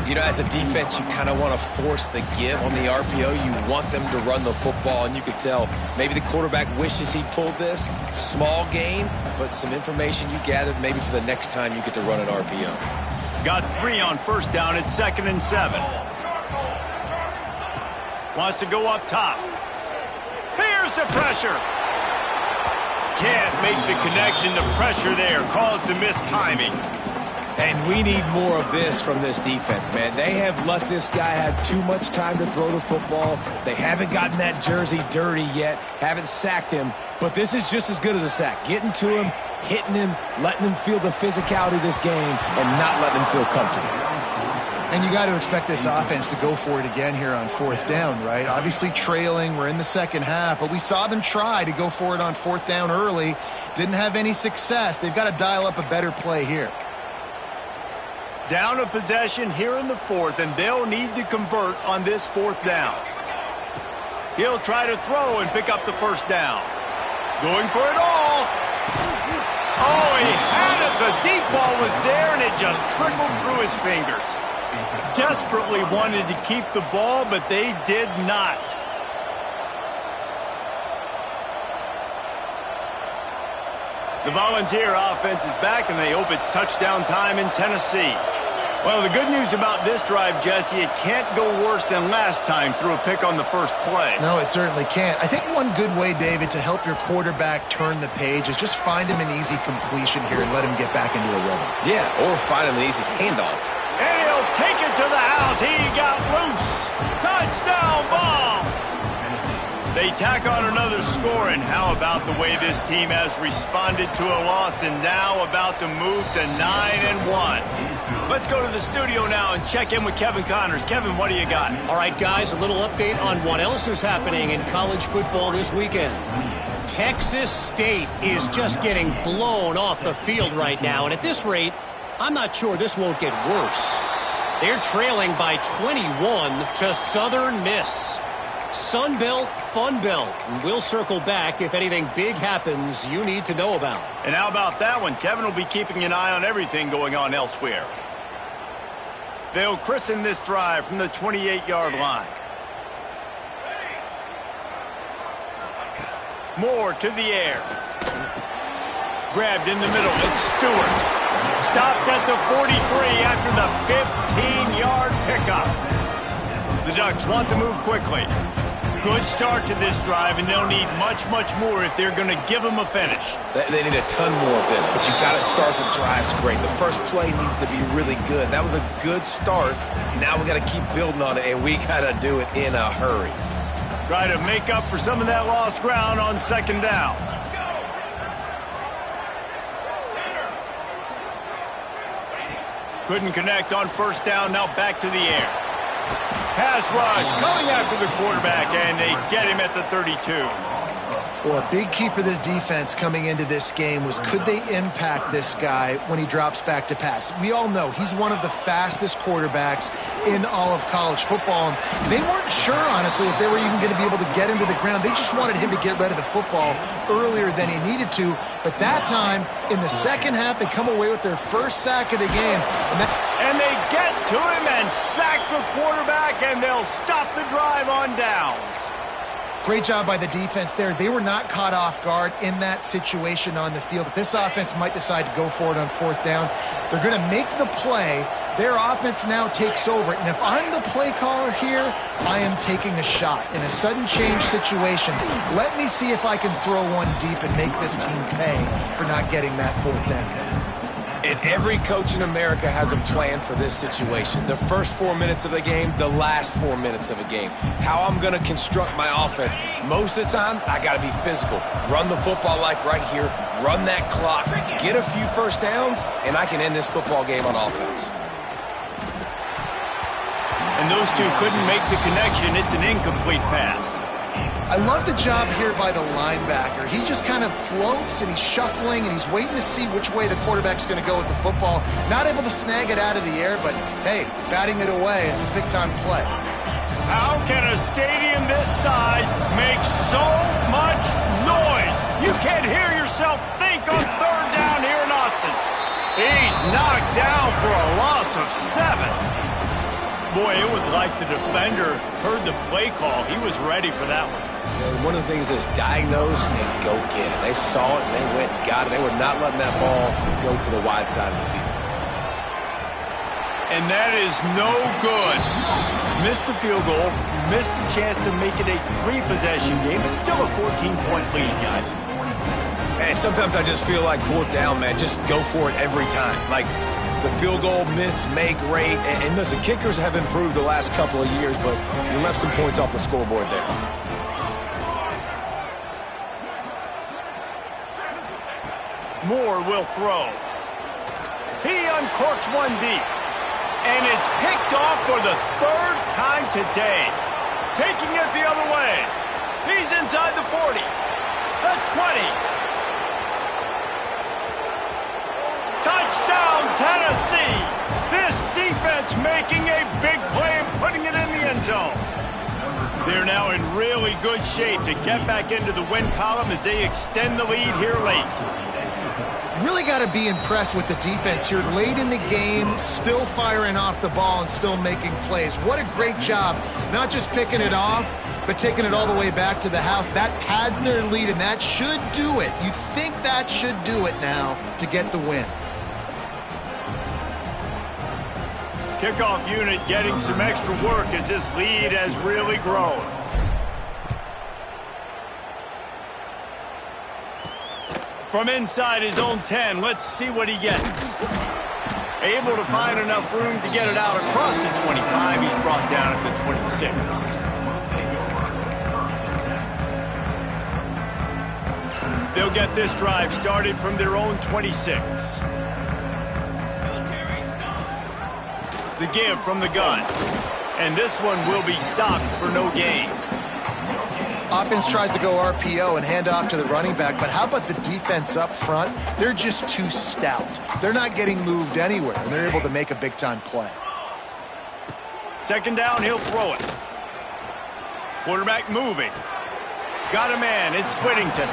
You know, as a defense, you kind of want to force the give on the RPO. You want them to run the football, and you could tell maybe the quarterback wishes he pulled this. Small gain, but some information you gathered maybe for the next time you get to run an RPO. Got 3 on first down at 2nd and 7. Wants to go up top. Here's the pressure. Can't make the connection. The pressure there caused the missed timing. And we need more of this from this defense, man. They have let this guy have too much time to throw the football. They haven't gotten that jersey dirty yet, haven't sacked him. But this is just as good as a sack. Getting to him, hitting him, letting him feel the physicality of this game, and not letting him feel comfortable. And you got to expect this offense to go for it again here on fourth down, right? Obviously trailing, we're in the second half, but we saw them try to go for it on fourth down early. Didn't have any success. They've got to dial up a better play here. Down a possession here in the fourth, and they'll need to convert on this fourth down. He'll try to throw and pick up the first down. Going for it all. Oh, he had it. The deep ball was there, and it just trickled through his fingers. Desperately wanted to keep the ball, but they did not. The Volunteer offense is back, and they hope it's touchdown time in Tennessee. Well, the good news about this drive, Jesse, it can't go worse than last time through a pick on the first play. No, it certainly can't. I think one good way, David, to help your quarterback turn the page is just find him an easy completion here and let him get back into a rhythm. Yeah, or find him an easy handoff. And he'll take it to the house. He got loose. Touchdown ball. They tack on another score, and how about the way this team has responded to a loss and now about to move to 9-1. Let's go to the studio now and check in with Kevin Connors. Kevin, what do you got? All right, guys, a little update on what else is happening in college football this weekend. Texas State is just getting blown off the field right now, and at this rate, I'm not sure this won't get worse. They're trailing by 21 to Southern Miss. Sun Belt, Fun Belt. We'll circle back if anything big happens you need to know about. And how about that one? Kevin will be keeping an eye on everything going on elsewhere. They'll christen this drive from the 28-yard line. Moore to the air. Grabbed in the middle. It's Stewart. Stopped at the 43 after the 15-yard pickup. The Ducks want to move quickly. Good start to this drive, and they'll need much, much more if they're going to give them a finish. They need a ton more of this, but you got to start the drives great. The first play needs to be really good. That was a good start. Now we got to keep building on it, and we got to do it in a hurry. Try to make up for some of that lost ground on second down. Couldn't connect on first down. Now back to the air. Pass rush coming after the quarterback, and they get him at the 32. Well, a big key for this defense coming into this game was could they impact this guy when he drops back to pass? We all know he's one of the fastest quarterbacks in all of college football. And they weren't sure, honestly, if they were even going to be able to get him to the ground. They just wanted him to get rid of the football earlier than he needed to. But that time, in the second half, they come away with their first sack of the game. And they get to him and sack the quarterback, and they'll stop the drive on downs. Great job by the defense there. They were not caught off guard in that situation on the field. But this offense might decide to go for it on fourth down. They're going to make the play. Their offense now takes over. And if I'm the play caller here, I am taking a shot in a sudden change situation. Let me see if I can throw one deep and make this team pay for not getting that fourth down. And every coach in America has a plan for this situation. The first 4 minutes of the game, the last 4 minutes of a game. How I'm going to construct my offense. Most of the time, I got to be physical. Run the football like right here. Run that clock. Get a few first downs, and I can end this football game on offense. And those two couldn't make the connection. It's an incomplete pass. I love the job here by the linebacker. He just kind of floats, and he's shuffling, and he's waiting to see which way the quarterback's going to go with the football. Not able to snag it out of the air, but, hey, batting it away. It's a big-time play. How can a stadium this size make so much noise? You can't hear yourself think on third down here in Autzen. He's knocked down for a loss of 7. Boy, it was like the defender heard the play call. He was ready for that one. And one of the things is diagnose and go get it. They saw it, and they went and got it. They were not letting that ball go to the wide side of the field. And that is no good. Missed the field goal, missed the chance to make it a 3-possession game. It's still a 14-point lead, guys. And sometimes I just feel like fourth down, man, just go for it every time. Like, the field goal miss, make rate. And listen, kickers have improved the last couple of years, but you left some points off the scoreboard there. Moore will throw. He uncorks one deep. And it's picked off for the 3rd time today. Taking it the other way. He's inside the 40. The 20. Touchdown, Tennessee! This defense making a big play and putting it in the end zone. They're now in really good shape to get back into the win column as they extend the lead here late. Really got to be impressed with the defense here late in the game, still firing off the ball and still making plays. What a great job, not just picking it off, but taking it all the way back to the house. That pads their lead, and that should do it. You think that should do it now to get the win. Kickoff unit getting some extra work as this lead has really grown. From inside his own 10, let's see what he gets. Able to find enough room to get it out across the 25. He's brought down at the 26. They'll get this drive started from their own 26. The give from the gun. And this one will be stopped for no gain. Offense tries to go RPO and hand off to the running back, but how about the defense up front? They're just too stout. They're not getting moved anywhere, and they're able to make a big-time play. Second down, he'll throw it. Quarterback moving. Got a man, it's Whittington.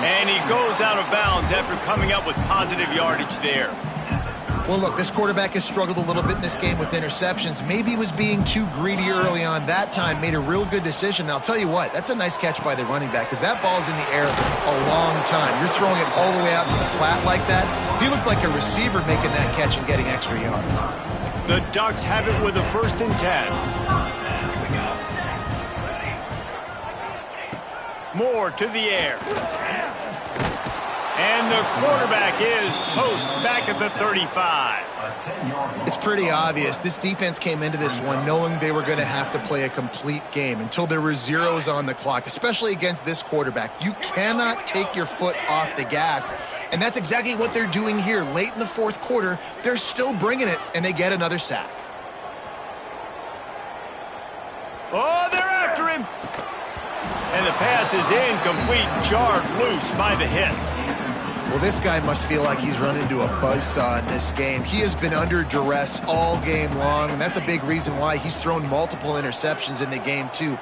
And he goes out of bounds after coming up with positive yardage there. Well, look, this quarterback has struggled a little bit in this game with interceptions. Maybe he was being too greedy early on. That time made a real good decision. And I'll tell you what, that's a nice catch by the running back because that ball's in the air a long time. You're throwing it all the way out to the flat like that. He looked like a receiver making that catch and getting extra yards. The Ducks have it with a 1st and 10. Moore to the air. And the quarterback is toast back at the 35. It's pretty obvious. This defense came into this one knowing they were going to have to play a complete game until there were zeros on the clock, especially against this quarterback. You cannot take your foot off the gas, and that's exactly what they're doing here. Late in the fourth quarter, they're still bringing it, and they get another sack. Oh, they're after him. And the pass is incomplete, jarred loose by the hit. Well, this guy must feel like he's run into a buzzsaw in this game. He has been under duress all game long, and that's a big reason why he's thrown multiple interceptions in the game, too.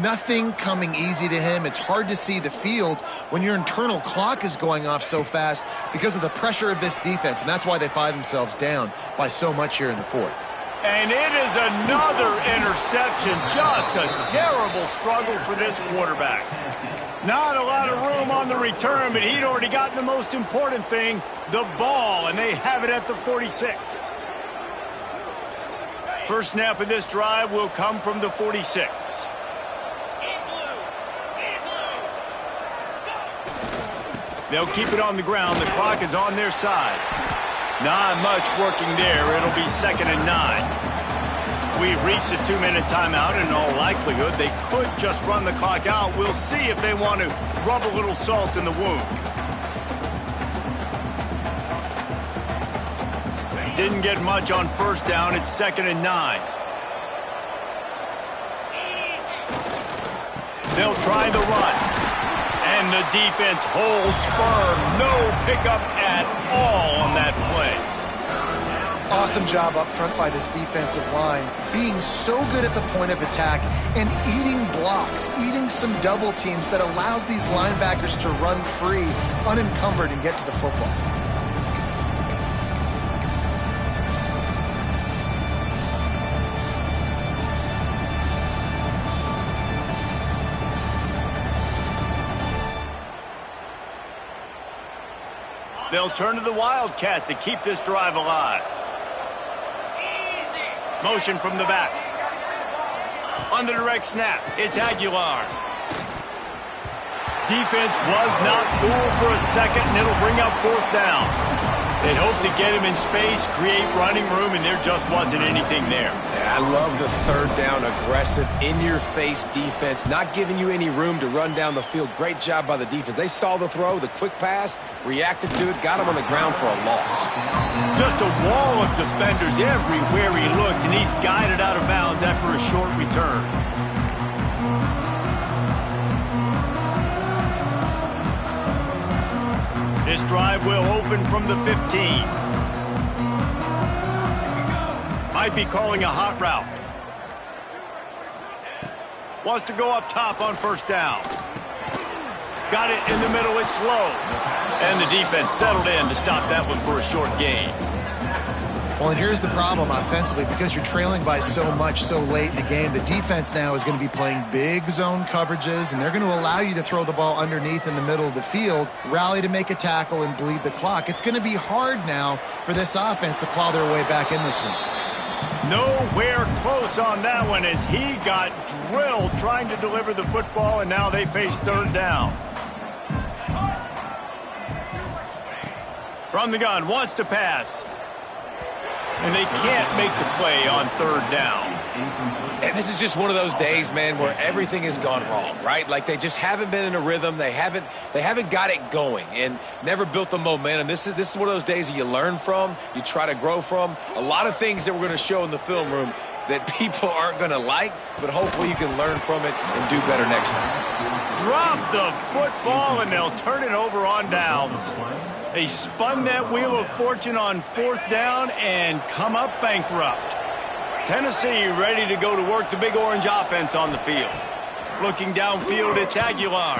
Nothing coming easy to him. It's hard to see the field when your internal clock is going off so fast because of the pressure of this defense, and that's why they find themselves down by so much here in the fourth. And it is another interception. Just a terrible struggle for this quarterback. Not a lot of room on the return, but he'd already gotten the most important thing, the ball, and they have it at the 46. First snap of this drive will come from the 46. They'll keep it on the ground. The clock is on their side. Not much working there. It'll be 2nd and 9. We've reached a 2-minute timeout, and in all likelihood, they could just run the clock out. We'll see if they want to rub a little salt in the wound. Didn't get much on first down. It's 2nd and 9. They'll try the run. And the defense holds firm. No pickup at all on that play. Awesome job up front by this defensive line, being so good at the point of attack and eating blocks, eating some double teams that allows these linebackers to run free, unencumbered, and get to the football. They'll turn to the Wildcat to keep this drive alive. Motion from the back. On the direct snap, it's Aguilar. Defense was not fooled for a second, and it'll bring up 4th down. They'd hoped to get him in space, create running room, and there just wasn't anything there. Yeah, I love the 3rd down, aggressive, in-your-face defense, not giving you any room to run down the field. Great job by the defense. They saw the throw, the quick pass, reacted to it, got him on the ground for a loss. Just a wall of defenders everywhere he looks, and he's guided out of bounds after a short return. This drive will open from the 15. Might be calling a hot route. Wants to go up top on first down. Got it in the middle, it's low. And the defense settled in to stop that one for a short gain. Well, and here's the problem offensively, because you're trailing by so much so late in the game, the defense now is going to be playing big zone coverages, and they're going to allow you to throw the ball underneath in the middle of the field, rally to make a tackle, and bleed the clock. It's going to be hard now for this offense to claw their way back in this one. Nowhere close on that one as he got drilled trying to deliver the football, and now they face 3rd down. From the gun, wants to pass. And they can't make the play on 3rd down. And this is just one of those days, man, where everything has gone wrong, right? Like they just haven't been in a rhythm. They haven't got it going and never built the momentum. This is one of those days that you learn from, you try to grow from. A lot of things that we're going to show in the film room that people aren't going to like, but hopefully you can learn from it and do better next time. Drop the football, and they'll turn it over on downs. They spun that wheel of fortune on 4th down and come up bankrupt. Tennessee ready to go to work the Big Orange offense on the field. Looking downfield, it's Aguilar.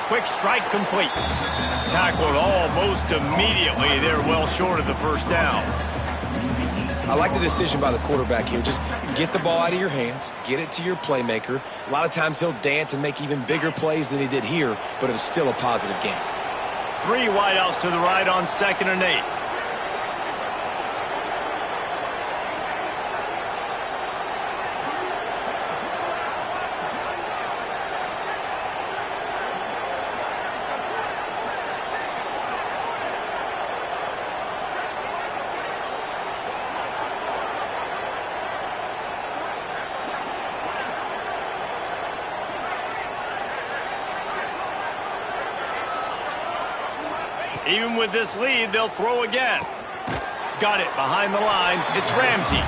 Quick strike complete. Tackled almost immediately. They're well short of the first down. I like the decision by the quarterback here. Just get the ball out of your hands, get it to your playmaker. A lot of times he'll dance and make even bigger plays than he did here, but it was still a positive game. 3 wideouts to the right on 2nd and 8. Even with this lead, they'll throw again. Got it behind the line. It's Ramsey.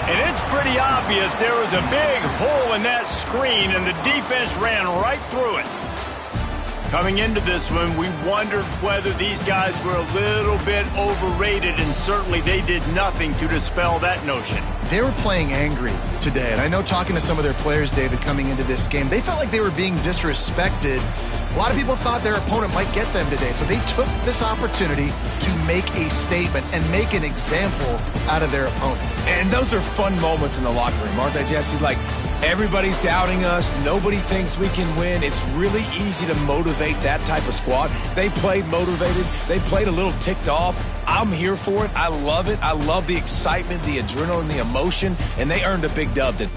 And it's pretty obvious there was a big hole in that screen, and the defense ran right through it. Coming into this one, we wondered whether these guys were a little bit overrated, and certainly they did nothing to dispel that notion. They were playing angry today, and I know talking to some of their players, David, coming into this game, they felt like they were being disrespected. A lot of people thought their opponent might get them today, so they took this opportunity to make a statement and make an example out of their opponent. And those are fun moments in the locker room, aren't they, Jesse? Like, everybody's doubting us. Nobody thinks we can win. It's really easy to motivate that type of squad. They played motivated. They played a little ticked off. I'm here for it. I love it. I love the excitement, the adrenaline, the emotion, and they earned a big dub today.